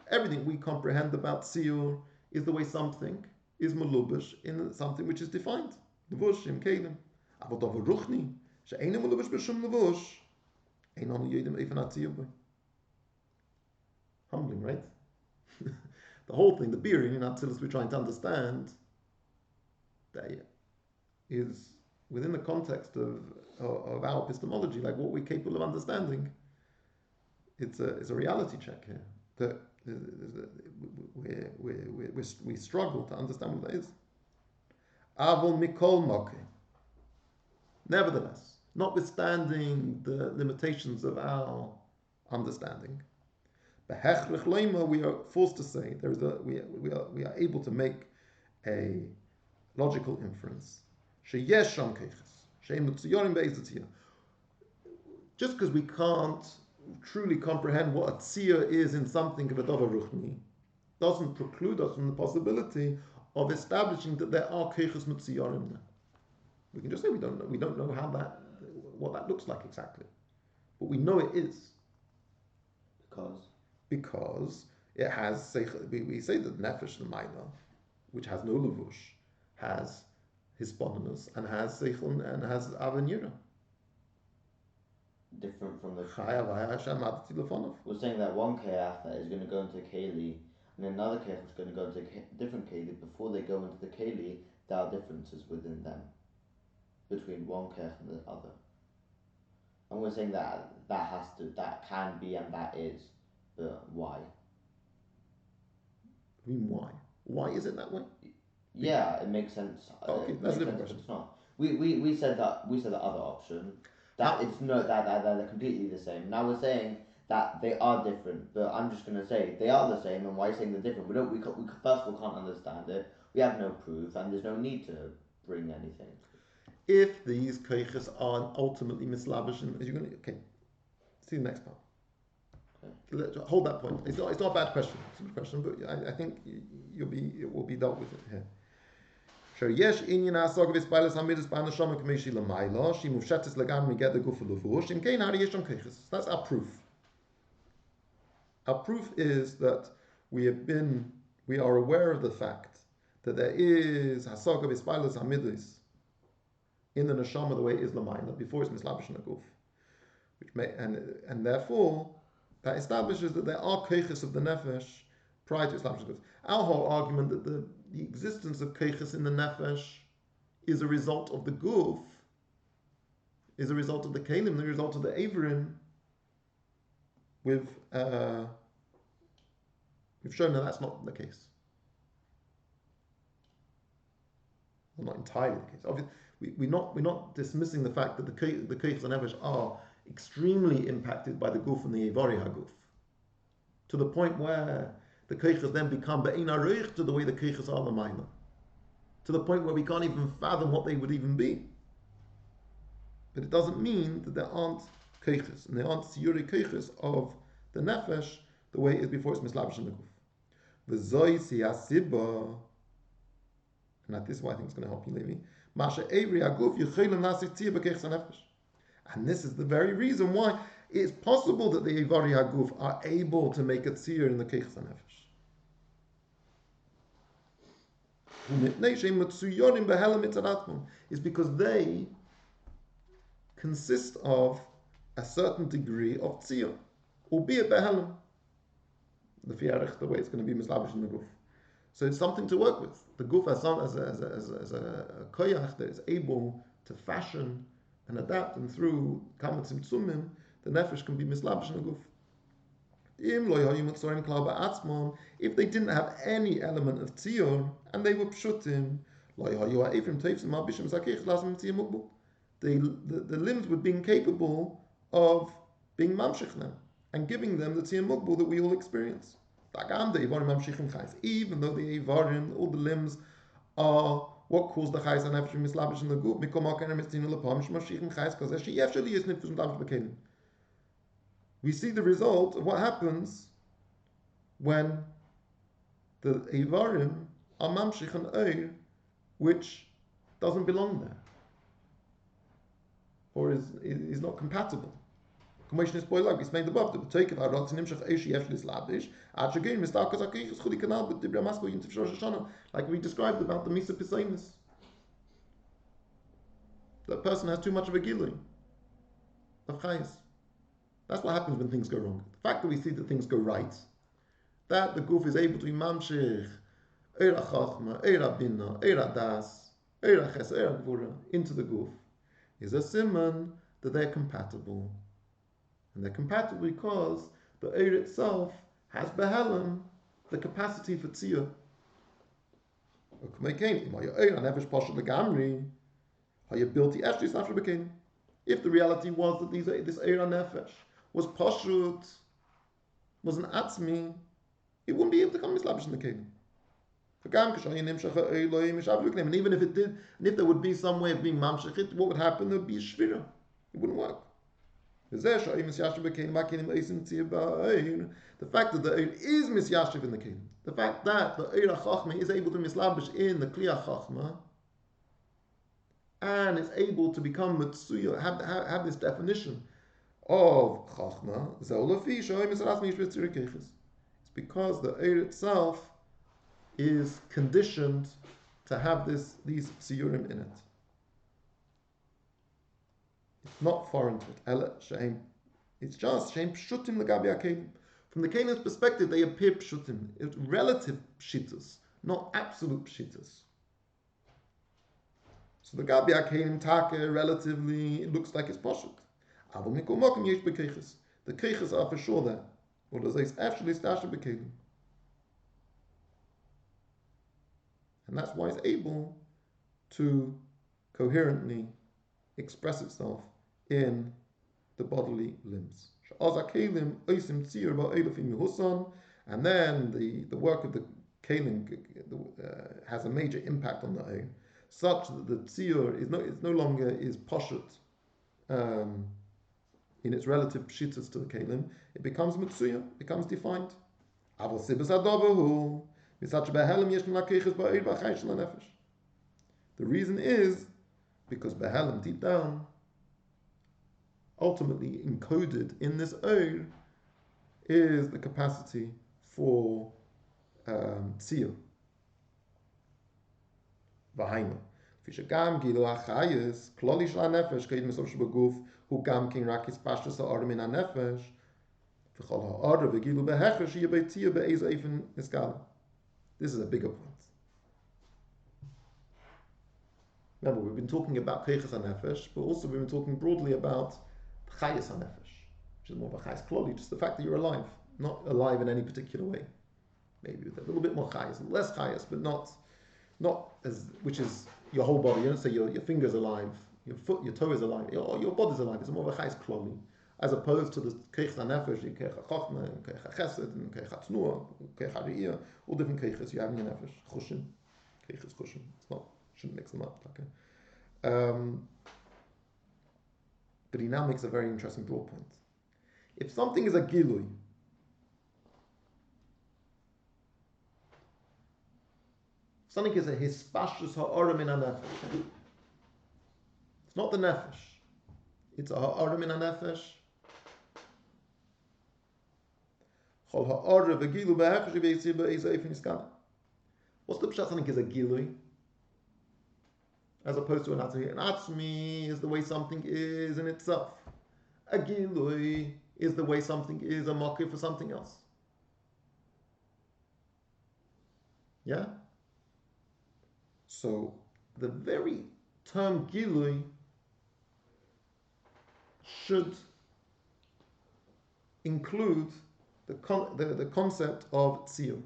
Everything we comprehend about tziyur is the way something is melubish in something which is defined. Levushim, kedim. Avadav ruchni, she'einu melubish b'shum levush. Humbling, right? The whole thing, the beering in Atzilus we're trying to understand, that is within the context of our epistemology, like what we're capable of understanding. It's a reality check here that we struggle to understand what that is. Avol mikol moke. Nevertheless, notwithstanding the limitations of our understanding, Behechrech leima, we are forced to say we are able to make a logical inference. Sheyesh sham keiches, sheim mitzuyorim be'ezetiyah. Just because we can't truly comprehend what a tziyah is in something of a davar ruchni, doesn't preclude us from the possibility of establishing that there are keiches mitzuyorim there. We can just say we don't know what that looks like exactly, but we know it is because it has. We say that nefesh l'mayla, which has no levush, has hisbonenus and has seichel and has avanira. Different from the. We're saying that one keach is going to go into keli, and another keach is going to go into a different keli. Before they go into the keli, there are differences within them, between one keach and the other. And we're saying that can be, and that is, but why? I mean, why? Why is it that way? Yeah, it makes sense. Okay, that's a different question. It's not. We said that. We said the other option. That it's no that they're completely the same. Now we're saying that they are different, but I'm just gonna say they are the same. And why are you saying they're different? We first of all can't understand it. We have no proof, and there's no need to bring anything. If these keiches are ultimately mislavish, you're going to see the next part. Okay. Hold that point. It's not a bad question. It's a good question, but I think it will be dealt with it here. Yes, inyan asog v'spailas hamidus b'anashama k'meishi l'mayla she mufshetis legamri get the guf levush in kein hari yesham keiches. That's our proof. Our proof is that we are aware of the fact that there is hasog v'spailas hamidus in the neshama the way it is l'mayla before it's mislabish in the guf, and therefore that establishes that there are keiches of the nefesh prior to establishing the guf. Our whole argument that the existence of keiches in the nefesh is a result of the guf, is a result of the kelim, the result of the averim. We've shown that that's not the case. Well, not entirely the case. Obviously, we're not dismissing the fact that the keiches and nefesh are extremely impacted by the guf and the Eivari HaGuf, to the point where the keiches then become be'ein areich to the way the keiches are the minor, to the point where we can't even fathom what they would even be. But it doesn't mean that there aren't keiches, and there aren't siyuri keiches of the nefesh the way it is before it's mislabish in the guf. V'zoi siyasiba, and this is why I think it's going to help you, Levi. Masha Eivri HaGuf yichayim nasik tziyah b'keiches nefesh. And this is the very reason why it's possible that the Eivari HaGuf are able to make a tziyah in the keiches nefesh. Is because they consist of a certain degree of tziyah, albeit behelim. The fiarech, the way it's going to be mislabish in the guf. So it's something to work with. The guf as a koyach that is able to fashion and adapt, and through kamatzim tzumim, the nefesh can be mislabish in the guf. If they didn't have any element of tziyur and they were pshutim, the limbs would be incapable of being mamshich them and giving them the tziyur mukbul that we all experience. Even though the Eivarim, all the limbs, are what caused the chayes and nefesh mislabish in the guf, we see the result of what happens when the Eivarim are mamshich an oir which doesn't belong there, or is not compatible. Like we explained above, the take of hemshekh like we described about the Misa Pisainis. That person has too much of a gilui of chayes. That's what happens when things go wrong. The fact that we see that things go right, that the guf is able to be mamshich eira chachma, eira bina, eira das, eira ches, eira gvura into the guf, is a siman that they're compatible. And they're compatible because the eir itself has behelim, the capacity for tziyah. If the reality was that this eir nefesh was pashut was an atzmi, it wouldn't be able to come mislabish in the kelim. And even if it did, and if there would be some way of being mamshechit, what would happen? There would be a shvira. It wouldn't work. The fact that the oil is misyashiv in the kelim, the fact that the oil chachma is able to mislabish in the kliya chachma, and is able to become mitsuya, have this definition of chachma, it's because the oil itself is conditioned to have these siyurim in it. It's not foreign to it. It's just shem pshutim legabi hakelim. From the kelim's perspective, they appear pshutim. It's relative pshitas, not absolute pshitas. So the gabi hakelim take relatively, it looks like it's pashut. Avol mikol makom yesh bekeiches. The keiches are for sure there. Or does it actually stasha bekelim? And that's why it's able to coherently express itself in the bodily limbs. And then the work of the kalim has a major impact on the oil, such that the tziyur is no longer is poshut in its relative pshitas to the kalim. It becomes mitzuya, becomes defined. The reason is because behelim, deep down, ultimately encoded in this oil, is the capacity for tziyur. V'hainu. Fishagam gilu hachayis, kloli shel hanefesh, keid misof shebeguf, hu gam king rakis pashtus ha'or min hanefesh, v'chol ha'or v'gilu behecher sheyeh be'tziyur be'ezo eifen niskala. This is a bigger point. Remember, we've been talking about Keiches HaNefesh, but also we've been talking broadly about Chayes HaNefesh, which is more of a Chayes Kloli, just the fact that you're alive, not alive in any particular way. Maybe with a little bit more Chayes, less Chayes, but not as, which is your whole body. You don't say your finger's alive, your foot, your toe is alive, your body's alive. It's more of a Chayes Kloli, as opposed to the Keiches HaNefesh, Keich HaChochma, and Keich HaChesed, and Keich HaTnua, Keich HaRiyah, all different Keiches you have in your Nefesh. Chushim, Keiches Chushim. It's not, shouldn't mix them up. Okay. But he now makes a very interesting broad point. If something is a gilui, something is a hispashus ha'orim in a nefesh, it's not the nefesh, it's a ha'orim in a nefesh. Chol ha'orim v'gilu be'hechesh v'yisir be'ezo eifin iskana. What's the pshat something is a gilui? As opposed to an atzmi. An atzmi is the way something is in itself. A gilui is the way something is a mockery for something else. Yeah? So the very term gilui should include the concept of tziyur.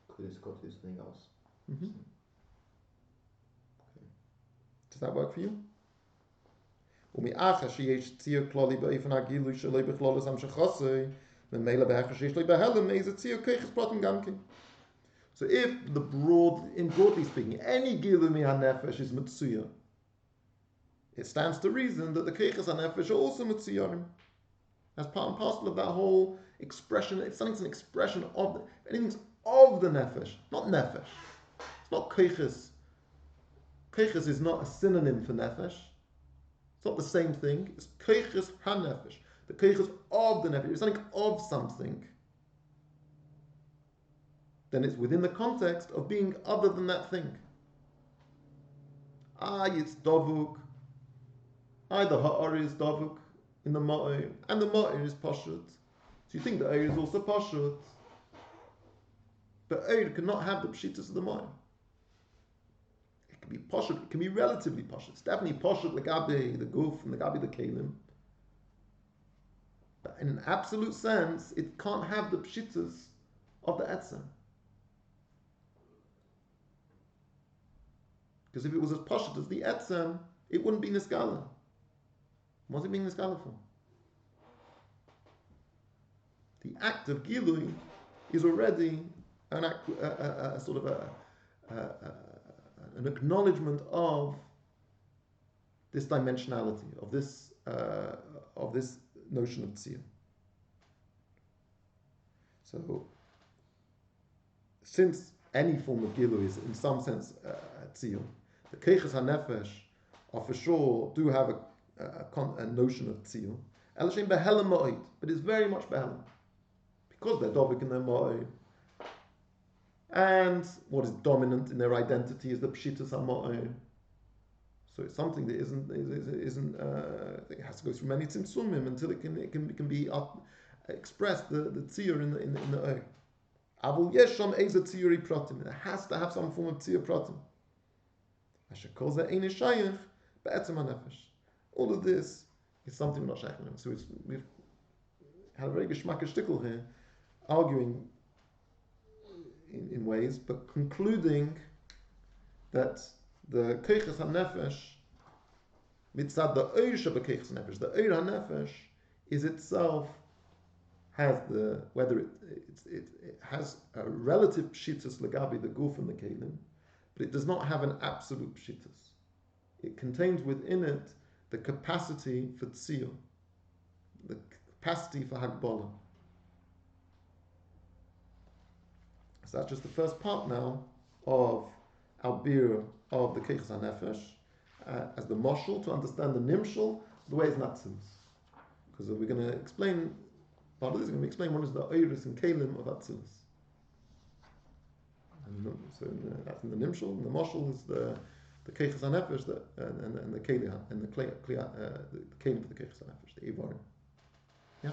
Could this go to something else? Mm-hmm. Okay. Does that work for you? So if broadly speaking, any gilu mi hanefesh is mitzuya, it stands to reason that the keiches hanefesh are also mitzuyarim, as part and parcel of that whole expression. It's something's an expression of anything's of the nefesh, not nefesh. It's not keiches. Keiches is not a synonym for nefesh. It's not the same thing. It's keiches hanefesh, the keiches of the nefesh. It's something of something. Then it's within the context of being other than that thing. It's davuk. The ha'ar is davuk in the ma'ir, and the ma'ir is pashut. So you think the air is also pashut. But air cannot have the pshitas of the ma'ir. It can be pashut, it can be relatively pashut. It's definitely pashut legabi the guf and legabi the kalim. But in an absolute sense, it can't have the pshitas of the etzem. Because if it was as pashut as the etzem, it wouldn't be niskala. What's it being nisgala for? The act of gilui is already an act, a sort of an acknowledgement of this dimensionality, of this notion of tziyah. So, since any form of gilui is in some sense tziyah, the keiches hanefesh are for sure do have a notion of tziyah. Elashem behelam ma'id, but it's very much behelam because they're dobik in their ma'id. And what is dominant in their identity is the pshitas hama'id. So it's something that isn't it has to go through many tzimtzumim until it can be expressed the tziyur in the oil. Avul yesham eza tziyuri pratim. It has to have some form of tziyur pratim. Asher kol ze ein shayich be'etzem hanefesh. All of this is something we're not shayich. So we've had a very geschmackish shtickle here, arguing in ways, but concluding that the keiches hanefesh mitzad the oir shebekeiches hanefesh, the oir hanefesh is itself has the whether it has a relative pshitus legabi the guf and the kelim, but it does not have an absolute pshitus. It contains within it the capacity for tziyah, the capacity for hagbala. So that's just the first part now of our bir of the keiches hanefesh as the moshul to understand the nimshul, the way it's natzilus. Because we're going to explain. Part of this is going to explain what is the oiris and kalim of Atzilus. So that's in the nimshul, and the moshul is the keiches hanefesh and the kalim and the kalim for the keiches hanefesh, the ivarim. Yeah.